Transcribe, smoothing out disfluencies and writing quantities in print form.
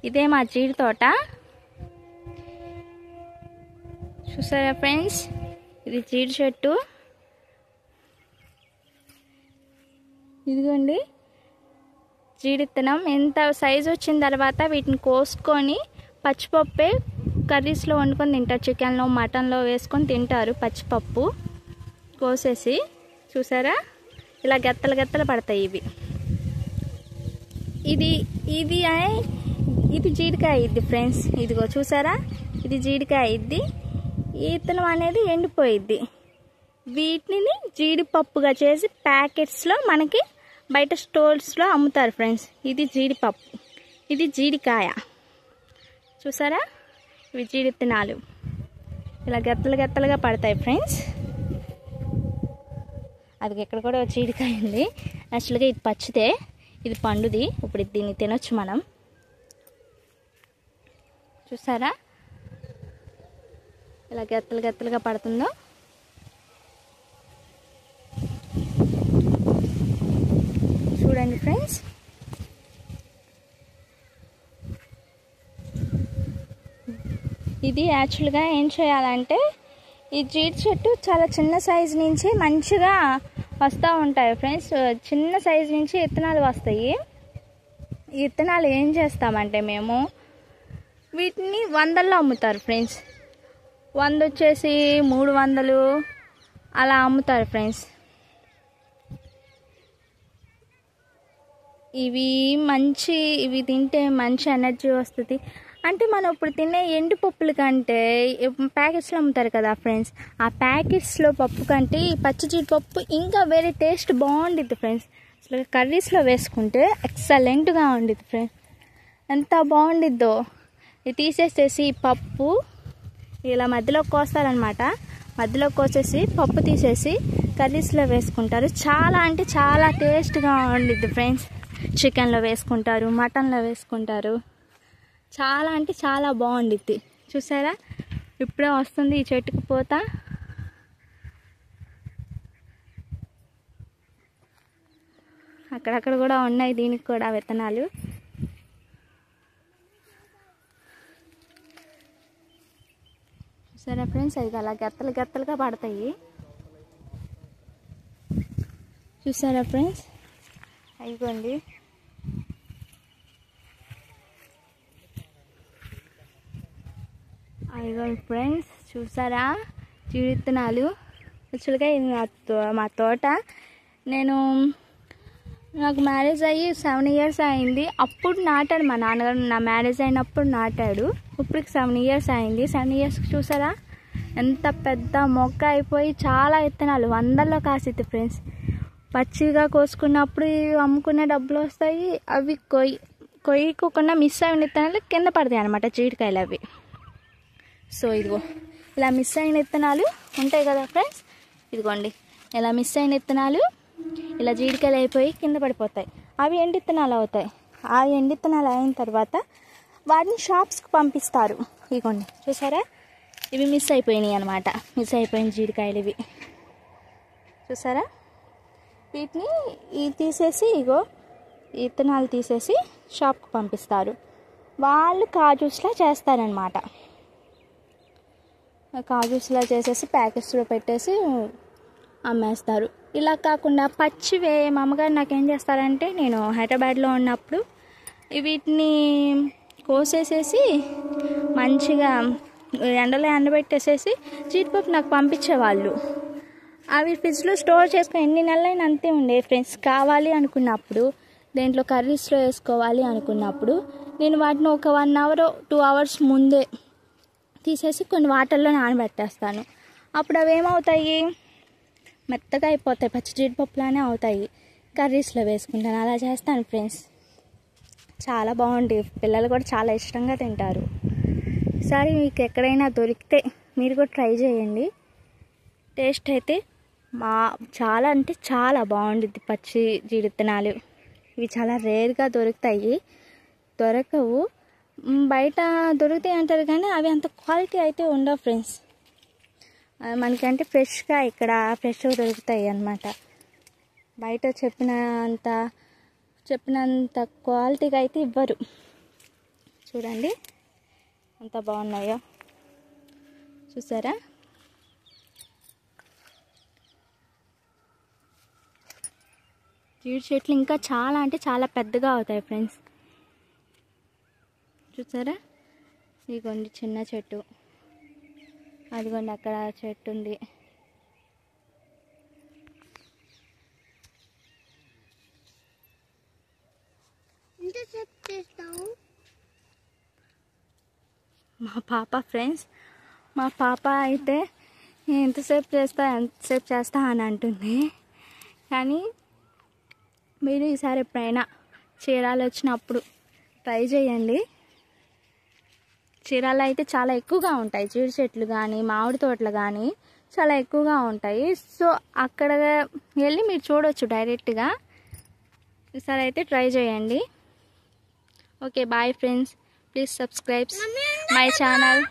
ఇదే మా జీడి తోట చూసారా ఫ్రెండ్స్, ఇది జీడి చెట్టు. ఇదిగోండి జీడి విత్తనం. ఎంత సైజు వచ్చిన తర్వాత వీటిని కోసుకొని పచ్చిపప్పే కర్రీస్లో వండుకొని తింటారు. చికెన్లో మటన్లో వేసుకొని తింటారు పచ్చిపప్పు కోసేసి. చూసారా ఇలా గెత్తలు గెత్తలు పడతాయి ఇవి. ఇది జీడికాయ ఇద్ది ఫ్రెండ్స్. ఇదిగో చూసారా, ఇది జీడికాయ ఇద్ది. ఈ విత్తనం అనేది ఎండిపోయిద్ది. వీటిని జీడిపప్పుగా చేసి ప్యాకెట్స్లో మనకి బయట స్టోర్స్లో అమ్ముతారు ఫ్రెండ్స్. ఇది జీడిపప్పు, ఇది జీడికాయ. చూసారా, ఇవి జీడి విత్తనాలు ఇలా గెత్తలు గెత్తలుగా పడతాయి ఫ్రెండ్స్. అది ఇక్కడ కూడా జీడికాయ ఉంది. యాక్చువల్గా ఇది పచ్చిదే, ఇది పండుది. ఇప్పుడు దీన్ని తినొచ్చు మనం. చూసారా ఇలా గెత్తలు గెత్తలుగా పడుతుందో. చూడండి ఫ్రెండ్స్, ఇది యాక్చువల్గా ఏం చేయాలంటే, ఈ జీడి చెట్టు చాలా చిన్న సైజు నుంచి మంచిగా వస్తూ ఉంటాయి ఫ్రెండ్స్. చిన్న సైజు నుంచి విత్తనాలు వస్తాయి. ఈ విత్తనాలు ఏం చేస్తామంటే మేము వీటిని 100లో అమ్ముతారు ఫ్రెండ్స్. 100 వచ్చేసి 300 అలా అమ్ముతారు ఫ్రెండ్స్. ఇవి తింటే మంచి ఎనర్జీ వస్తుంది. అంటే మనం ఇప్పుడు తినే ఎండు పప్పుల కంటే ప్యాకెట్స్లో అమ్ముతారు కదా ఫ్రెండ్స్, ఆ ప్యాకెట్స్లో పప్పు కంటే ఈ పచ్చి జీడిపప్పు ఇంకా వేరే టేస్ట్ బాగుండిద్ది ఫ్రెండ్స్. అసలు కర్రీస్లో వేసుకుంటే ఎక్సలెంట్గా ఉండిద్ది ఫ్రెండ్స్. ఎంత బాగుండిద్దో. ఇది తీసేసేసి పప్పు ఇలా మధ్యలో కోస్తారనమాట. మధ్యలో కోసేసి పప్పు తీసేసి కర్రీస్లో వేసుకుంటారు. చాలా అంటే చాలా టేస్ట్గా ఉండిద్ది ఫ్రెండ్స్. చికెన్లో వేసుకుంటారు, మటన్లో వేసుకుంటారు. చాలా అంటే చాలా బాగుండిద్ది. చూసారా, ఇప్పుడే వస్తుంది ఈ చెట్టుకు పోత. అక్కడక్కడ కూడా ఉన్నాయి దీనికి కూడా విత్తనాలు. చూసారా ఫ్రెండ్స్, అది అలా గెత్తలు గెత్తలుగా పడతాయి. చూసారా ఫ్రెండ్స్, అయిపోండి. అయ్యో ఫ్రెండ్స్, చూసారా జీడి విత్తనాలు. యాక్చువల్గా ఇది మా తోట. నాకు మ్యారేజ్ అయ్యి 7 years అయింది. అప్పుడు నాటాడు మా నాన్నగారు. నా మ్యారేజ్ అయినప్పుడు నాటాడు. ఇప్పటికి 7 years అయింది. 7 years చూసారా ఎంత పెద్ద మొక్క అయిపోయి చాలా విత్తనాలు 100లో కాసిద్ది ఫ్రెండ్స్. పచ్చిగా కోసుకున్నప్పుడు అమ్ముకునే డబ్బులు వస్తాయి. అవి కొయ్యకుండా మిస్ అయిన విత్తనాలు కింద పడతాయి అన్నమాట, జీడికాయలు అవి. సో ఇదిగో ఇలా మిస్ అయిన విత్తనాలు ఉంటాయి కదా ఫ్రెండ్స్. ఇదిగోండి ఇలా మిస్ అయిన విత్తనాలు ఇలా జీడికాయలు అయిపోయి కింద పడిపోతాయి. అవి ఎండు విత్తనాలు అవుతాయి. ఆ ఎండు విత్తనాలు అయిన తర్వాత వాటిని షాప్స్కి పంపిస్తారు. ఇదిగోండి చూసారా, ఇవి మిస్ అయిపోయినాయి అనమాట. మిస్ అయిపోయిన జీడికాయలు ఇవి. చూసారా, వీటిని తీసేసి ఇగో ఈ విత్తనాలు తీసేసి షాప్కి పంపిస్తారు. వాళ్ళు కాజూస్లా చేస్తారనమాట. కాజూస్లా చేసేసి ప్యాకెట్స్లో పెట్టేసి అమ్మేస్తారు. ఇలా కాకుండా పచ్చివే మా అమ్మగారు నాకేం చేస్తారంటే, నేను హైదరాబాద్లో ఉన్నప్పుడు వీటిని కోసేసేసి మంచిగా ఎండలో ఎండబెట్టేసేసి జీడిపప్పు నాకు పంపించేవాళ్ళు. అవి ఫ్రిడ్జ్లో స్టోర్ చేసుకుని ఎన్ని నెలలైనా అంతే ఉండే ఫ్రెండ్స్. కావాలి అనుకున్నప్పుడు, దేంట్లో కర్రీస్లో వేసుకోవాలి అనుకున్నప్పుడు నేను వాటిని ఒక 1 hour 2 hours ముందే తీసేసి కొన్ని వాటర్లో నానబెట్టేస్తాను. అప్పుడు అవి ఏమవుతాయి, మెత్తగా అయిపోతాయి, పచ్చి జీడిపప్పులానే అవుతాయి. కర్రీస్లో వేసుకుంటాను, అలా చేస్తాను ఫ్రెండ్స్. చాలా బాగుంటాయి. పిల్లలు కూడా చాలా ఇష్టంగా తింటారు. ఈసారి మీకు ఎక్కడైనా దొరికితే మీరు కూడా ట్రై చేయండి. టేస్ట్ అయితే చాలా అంటే చాలా బాగుండిద్ది. పచ్చి జీడి విత్తనాలు ఇవి చాలా రేర్గా దొరుకుతాయి. దొరకవు, బయట దొరుకుతాయి అంటారు కానీ అవి అంత క్వాలిటీ అయితే ఉండవు ఫ్రెండ్స్. మనకంటే ఫ్రెష్గా ఇక్కడ ఫ్రెష్గా దొరుకుతాయి అన్నమాట. బయట చెప్పినంత క్వాలిటీగా అయితే ఇవ్వరు. చూడండి ఎంత బాగున్నాయో, చూసారా? జీడి చెట్లు ఇంకా చాలా అంటే చాలా పెద్దగా అవుతాయి ఫ్రెండ్స్. చూసారా? ఇదిగోండి చిన్న చెట్టు, అదిగోండి అక్కడ చెట్టు ఉంది. మా పాప ఫ్రెండ్స్, మా పాప అయితే ఎంతసేపు చేస్తా అని అంటుంది. కానీ మీరు ఈసారి ఎప్పుడైనా చీరాలు వచ్చినప్పుడు ట్రై చేయండి. చీరాలు అయితే చాలా ఎక్కువగా ఉంటాయి, జీడి చెట్లు కానీ మామిడి తోటలు కానీ చాలా ఎక్కువగా ఉంటాయి. సో అక్కడ వెళ్ళి మీరు చూడవచ్చు డైరెక్ట్గా. ఈసారి అయితే ట్రై చేయండి. Okay, bye friends. Please subscribe my channel.